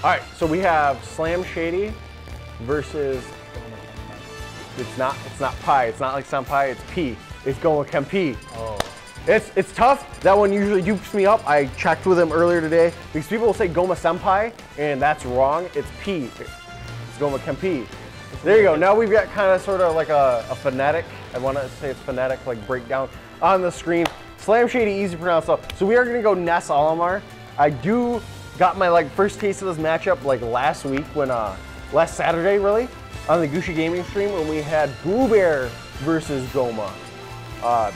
All right, so we have SlamSHADY versus, it's not Pi, it's not like Senpai, it's P. It's Gomakenpi. Oh. It's tough. That one usually dupes me up. I checked with him earlier today because people will say Goma Senpai, and that's wrong. It's P. It's Gomakenpi. There you go. Now we've got kind of sort of like a phonetic. I want to say it's phonetic, like breakdown on the screen. SlamSHADY, easy to pronounce. So we are going to go Ness Olimar. I got my first taste of this matchup last week when last Saturday really on the Gucci Gaming stream when we had Boo Bear versus Goma.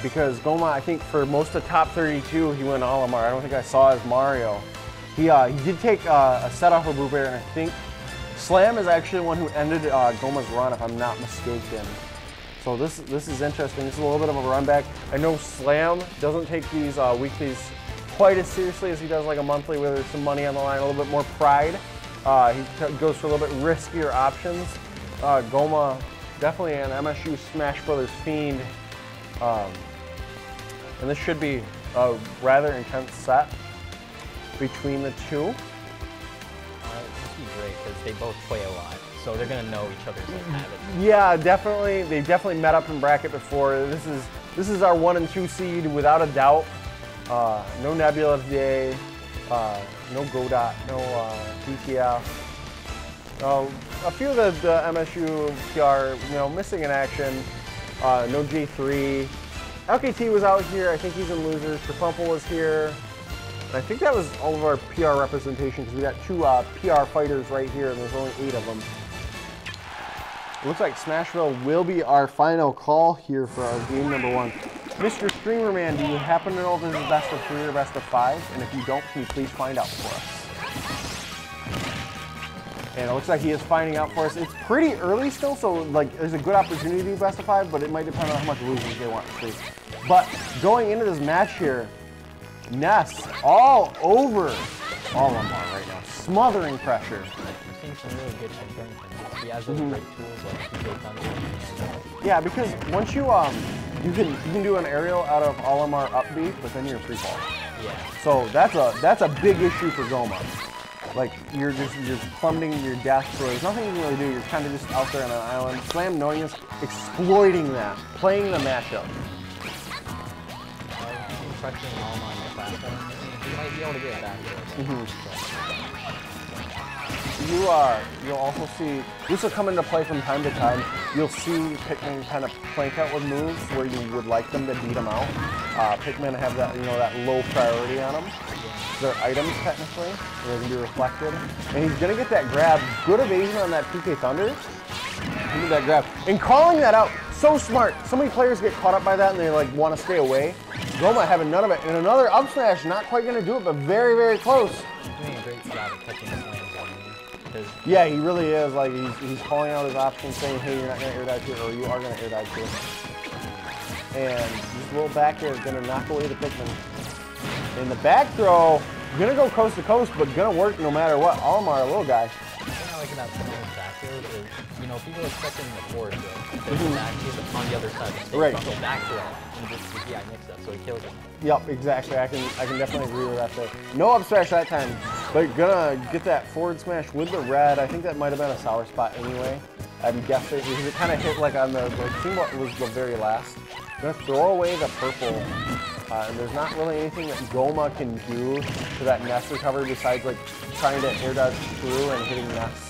Because Goma, I think for most of top 32, he went Olimar. I don't think I saw his Mario. He did take a set off of Boo Bear, and I think Slam is actually the one who ended Goma's run, if I'm not mistaken. So this is interesting. This is a little bit of a run back. I know Slam doesn't take these weeklies quite as seriously as he does like a monthly where there's some money on the line, a little bit more pride. He goes for a little bit riskier options. Goma, definitely an MSU Smash Brothers fiend. And this should be a rather intense set between the two. This is great because they both play a lot, so they're gonna know each other's habits. Yeah, definitely. They definitely met up in bracket before. This is our 1 and 2 seed without a doubt. No Nebula today. No Godot. No DTF. A few of the MSU PR, missing in action. No J3. LKT was out here. I think he's in losers. Kerfumpel was here. And I think that was all of our PR representation because we got 2 PR fighters right here, and there's only 8 of them. It looks like Smashville will be our final call here for our game number 1. Mr. Streamer Man, do you happen to know if this is best of 3 or best of 5? And if you don't, can you please find out for us? And it looks like he is finding out for us. It's pretty early still, so there's a good opportunity to do best of 5, but it might depend on how much losers they want to see. But going into this match here, Ness all over Olimar right now, smothering pressure. We're seeing some really good head turns. He has those great tools like PK Thunder. Yeah, because once you can do an aerial out of Olimar up B, but then you're free fall. Yeah. So that's a big issue for Goma. You're plummeting your death, so there's nothing you can really do. You're kind of just out there on an island. Slam knowing this, exploiting that, playing the matchup. Pressuring Olimar in the fast. You might be able to get it back there. You'll also see, this will come into play from time to time. You'll see Pikmin kind of plank out with moves where you would like them to beat them out. Pikmin have that, that low priority on them. They're items technically, they can be reflected. And he's gonna get that grab. Good evasion on that PK Thunder. He did that grab. And calling that out, so smart. So many players get caught up by that and they want to stay away. Goma having none of it. And another up smash, not quite gonna do it, but very, very close. He's doing a great job of catching the slams. Yeah, he really is. He's calling out his options, saying, hey, you're not gonna air dodge here, or you are gonna air dodge here. And this little back air is gonna knock away the Pikmin. And the back throw, gonna go coast to coast, but gonna work no matter what. Olimar, a little guy. The thing I like about Pikmin's back throw is, people expecting the forward throw. There's a back throw on the other side of the stage. Right. So back throw, and just mix that, so he kills it. Yep, exactly. I can definitely agree with that there. No up smash that time, but gonna get that forward smash with the red. I think that might have been a sour spot anyway. I'm guessing because it kind of hit on the team was the very last. Gonna throw away the purple, and there's not really anything that Goma can do to that Ness recovery besides trying to air dodge through and hitting Ness.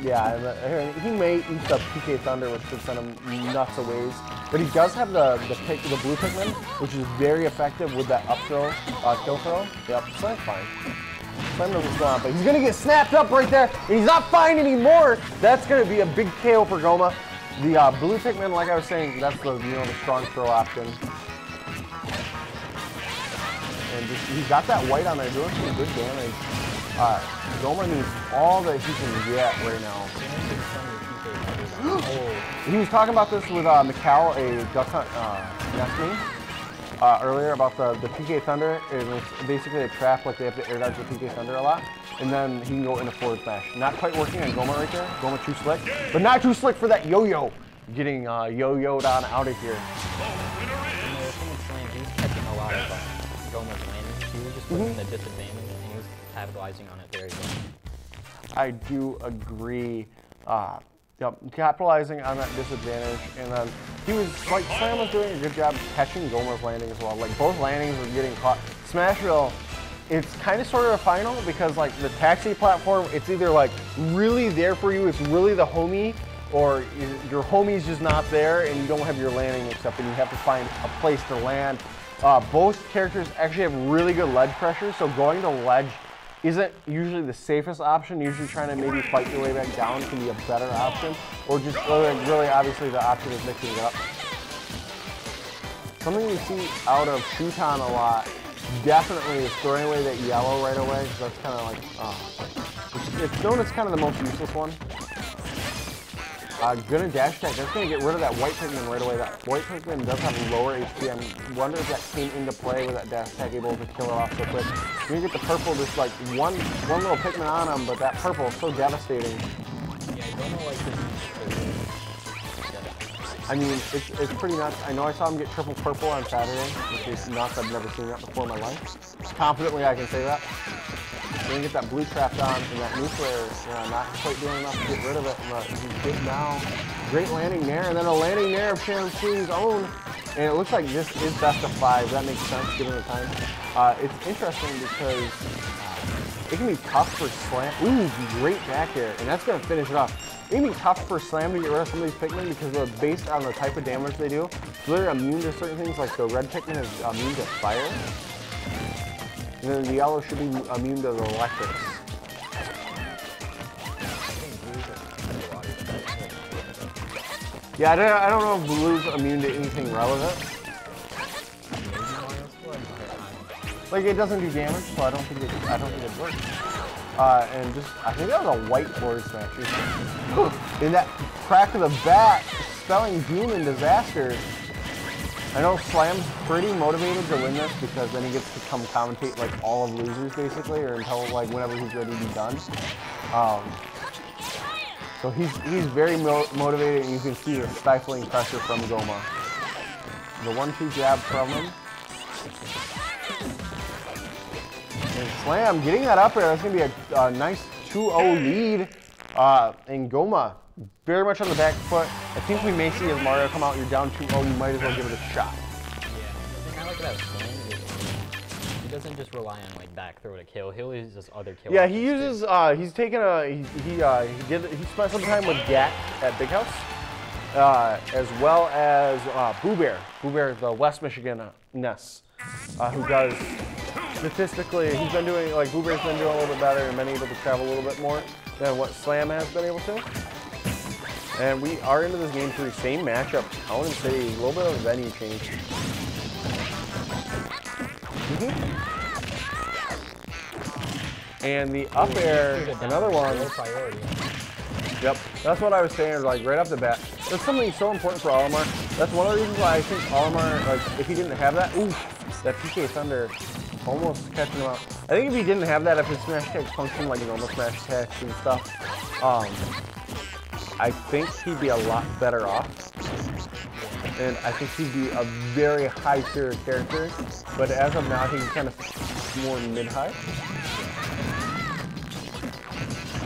Yeah, and he may eat the PK Thunder, which could send him nuts a ways. But he does have the blue Pikmin, which is very effective with that up throw, kill throw. Yep, so that's fine. Slam knows what's going on, but he's gonna get snapped up right there, and he's not fine anymore. That's gonna be a big KO for Goma. The blue Pikmin, like I was saying, that's the strong throw option. And he's got that white on there doing some good damage. Goma needs all that he can get right now. He was talking about this with Mikal, a Duck Hunt Ness earlier about the PK Thunder. It's basically a trap, they have to air dodge the PK Thunder a lot. And then he can go into forward smash. Not quite working on Goma right there. Goma too slick, but not too slick for that yo-yo. Getting yo-yoed on out of here. He's catching a lot of Goma's landing. He was just putting in the disadvantage, and he was capitalizing on it very well. I do agree. Yep, capitalizing on that disadvantage, and then he was like Slam was doing a good job catching Goma's landing as well. Like both landings were getting caught. Smashville, it's kind of sort of a final because like the taxi platform, it's either like really there for you, it's really the homie, or your homie's just not there and you don't have your landing except and you have to find a place to land. Both characters actually have really good ledge pressure, so going to ledge isn't usually the safest option. Usually trying to maybe fight your way back down can be a better option, or just really obviously the option is mixing it up. Something you see out of Shuton a lot definitely is throwing away that yellow right away, because that's kind of like, it's known as kind of the most useless one. Gonna dash attack, that's gonna get rid of that white Pikmin right away. That white Pikmin does have lower HP. I wonder if that came into play with that dash attack able to kill it off so quick. You're gonna get the purple, just like one little Pikmin on him, but that purple is so devastating. Yeah, I don't know like this. I mean, it's pretty nuts. I know I saw him get triple purple on Saturday, which is nuts. I've never seen that before in my life. Confidently, I can say that. You're gonna get that blue trapped on, and that nuclear, not quite doing enough to get rid of it. But he's good now. Great landing there, and then a landing there of SlamSHADY's own. And it looks like this is best of 5. That makes sense given the time. It's interesting because it can be tough for Slam. Ooh, great back air, and that's gonna finish it off. It can be tough for Slam to get rid of some of these Pikmin because they're based on the type of damage they do. So they're immune to certain things, like the red Pikmin is immune to fire. And then the yellow should be immune to the electrics. Yeah, I don't know if blue's immune to anything relevant. Like it doesn't do damage, so I don't think it works. And just I think that was a white forward smash. In that crack of the bat, spelling doom and disaster. I know Slam's pretty motivated to win this because then he gets to come commentate like all of losers basically, or until like whenever he's ready to be done. So he's very motivated, and you can see the stifling pressure from Goma. The 1-2 jab from him. And Slam getting that up air, that's gonna be a nice 2-0 lead. And Goma very much on the back foot. I think we may see as Mario come out, you're down 2-0, you might as well give it a shot. Yeah, the thing I like about Slam is he doesn't just rely on like back throw to kill. He'll use this other kill. Yeah, he uses. He's taken a. He spent some time with Gat at Big House, as well as Boo Bear, the West Michigan Ness, who does statistically. He's been doing like Boo Bear's been doing a little bit better and been able to travel a little bit more than what Slam has been able to. And we are into this game 3, same matchup. I wouldn't say a little bit of a venue change. And the up air, another one. Yep, that's what I was saying, like right off the bat. That's something so important for Olimar. That's one of the reasons why I think Olimar, like if he didn't have that, ooh, that PK Thunder almost catching him out. I think if he didn't have that, if his smash attacks function like normal smash attacks and stuff, I think he'd be a lot better off. And I think he'd be a very high tier character. But as of now, he's kind of more mid-high.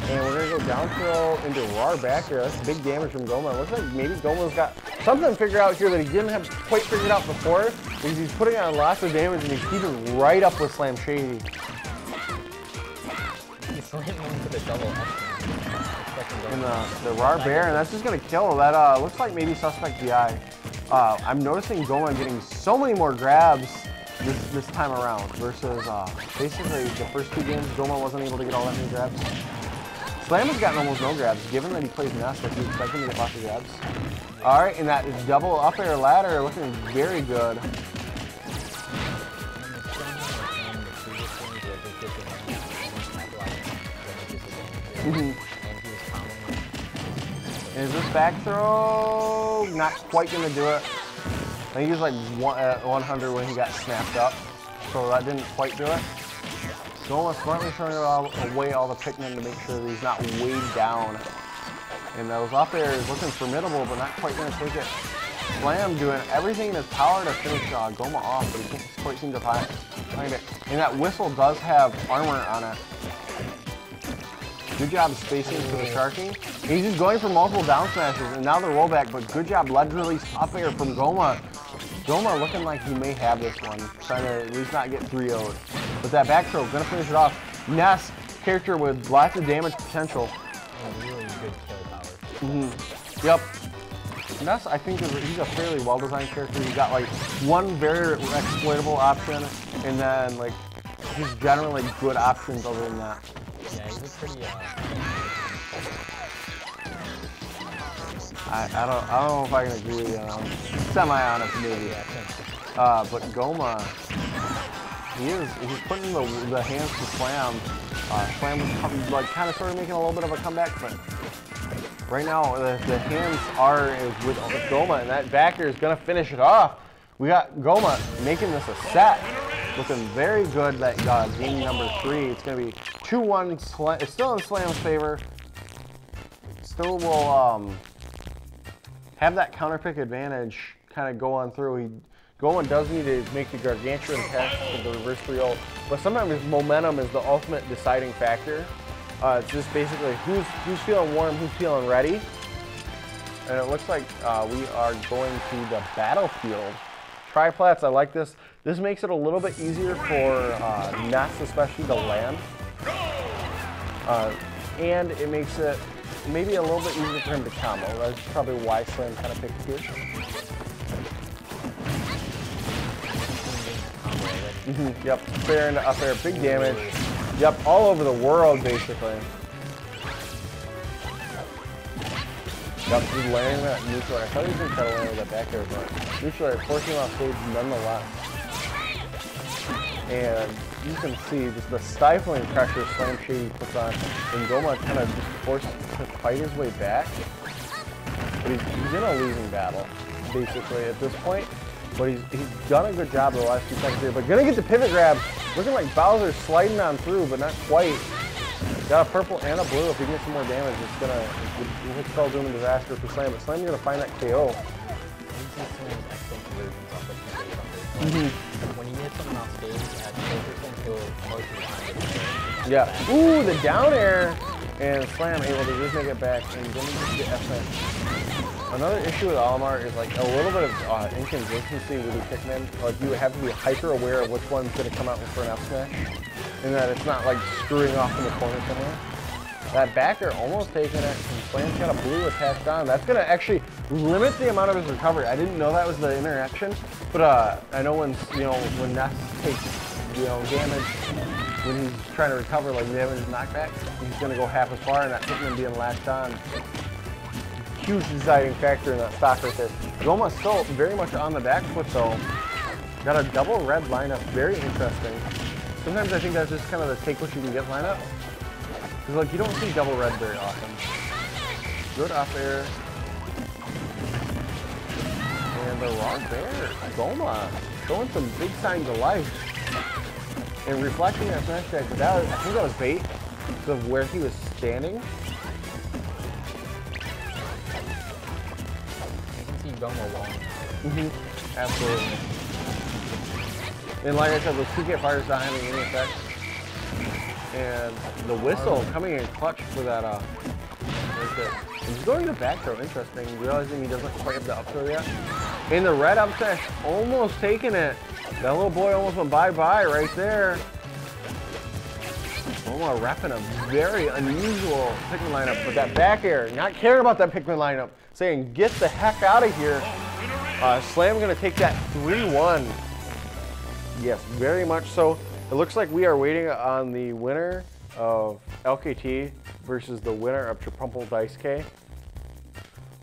And we're gonna go down throw into raw back here. That's big damage from Goma. It looks like maybe Goma's got something to figure out here that he didn't have quite figured out before. Because he's putting on lots of damage and he's keeping right up with SlamSHADY. He's slamming into the double up. And the raw bear, and that's just gonna kill. That looks like maybe suspect DI. I'm noticing Goma getting so many more grabs this time around versus basically the first 2 games Goma wasn't able to get all that many grabs. Slam has gotten almost no grabs, given that he plays Ness, but you expect him to get lots of grabs. All right, and that double up air ladder looking very good. Is this back throw not quite gonna do it? I think he was like 100 when he got snapped up, so that didn't quite do it. Goma smartly throwing away all the Pikmin to make sure that he's not weighed down. And those up air is looking formidable, but not quite gonna take it. Slam doing everything in his power to finish Goma off, but he can't quite seem to Find it. And that whistle does have armor on it. Good job spacing for the Sharking. And he's just going for multiple down smashes, and now the rollback, but good job ledge release up air from Goma. Goma looking like he may have this one, trying to at least not get 3-0'd. But that back throw, gonna finish it off. Ness, character with lots of damage potential. Really good kill power. Yep. Ness, I think, he's a fairly well-designed character. He's got like one very exploitable option, and then like just generally good options other than that. Yeah, he's a pretty. I don't know if I can agree with you. Semi-honest maybe. But Goma, he's putting the hands to Slam. Slam was like kind of sort of making a little bit of a comeback, but right now the hands are with Goma, and that backer is gonna finish it off. We got Goma making this a set, looking very good. That game number 3, it's gonna be 2-1. It's still in Slam's favor. Still will have that counter pick advantage kind of go on through. Goma does need to make the gargantuan attack with the reverse 3-0, but sometimes momentum is the ultimate deciding factor. It's just basically who's feeling warm, who's feeling ready. And it looks like we are going to the battlefield. Triplats, I like this. This makes it a little bit easier for Ness, especially to land. And it makes it maybe a little bit easier for him to combo. That's probably why Slam kind of picked here. Yep, fair into up air, big damage. Yep, all over the world basically. Yep, just landing that neutral. I thought he was going to try to land with that back air, but neutral air forcing him off stage nonetheless. And you can see just the stifling pressure SlamSHADY puts on, and Goma kind of just forced to fight his way back. But he's in a losing battle, basically, at this point. But he's done a good job the last few seconds here. But gonna get the pivot grab. Looking like Bowser sliding on through, but not quite. Got a purple and a blue. If he gets some more damage, it's gonna spell doom and disaster for Slam. But Slam's gonna find that KO. When you hit someone off stage at 10%, he'll most of the time. Yeah. Ooh, the down air, and Slam able to just make it back and then just get F-smash. Another issue with Olimar is like a little bit of inconsistency with the Pikmin. Like you have to be hyper aware of which one's going to come out for an F smash, and that it's not like screwing off in the corner somewhere. That backer almost taking it, and Slam's got a blue attached on. That's going to actually limit the amount of his recovery. I didn't know that was the interaction, but I know when when Ness takes damage when he's trying to recover, like damage knockback, he's going to go half as far, and that Pikmin being latched on. Huge deciding factor in that stock right there. Goma's still very much on the back foot though. Got a double red lineup, very interesting. Sometimes I think that's just kind of the take what you can get lineup. Because like you don't see double red very often. Good up air. And the wrong bear. Goma showing some big signs of life. And reflecting that smash attack, but I think that was bait because of where he was standing. Goma wall. Absolutely. And like I said, those 2K fires not having any effect. And the whistle coming in clutch for that right there. He's going to back throw, interesting. Realizing he doesn't quite have the up throw yet. And the red up smash almost taking it. That little boy almost went bye-bye right there. Olimar repping a very unusual Pikmin lineup, but that back air, not caring about that Pikmin lineup, saying get the heck out of here. Slam gonna take that 3-1. Yes, very much so. It looks like we are waiting on the winner of LKT versus the winner of Tripumple Dice K.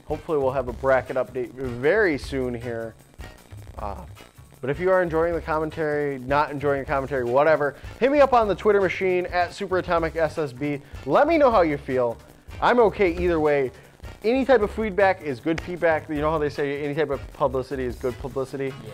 Hopefully we'll have a bracket update very soon here. But if you are enjoying the commentary, not enjoying the commentary, whatever, hit me up on the Twitter machine at SuperAtomicSSB. Let me know how you feel. I'm okay either way. Any type of feedback is good feedback. You know how they say any type of publicity is good publicity? Yeah.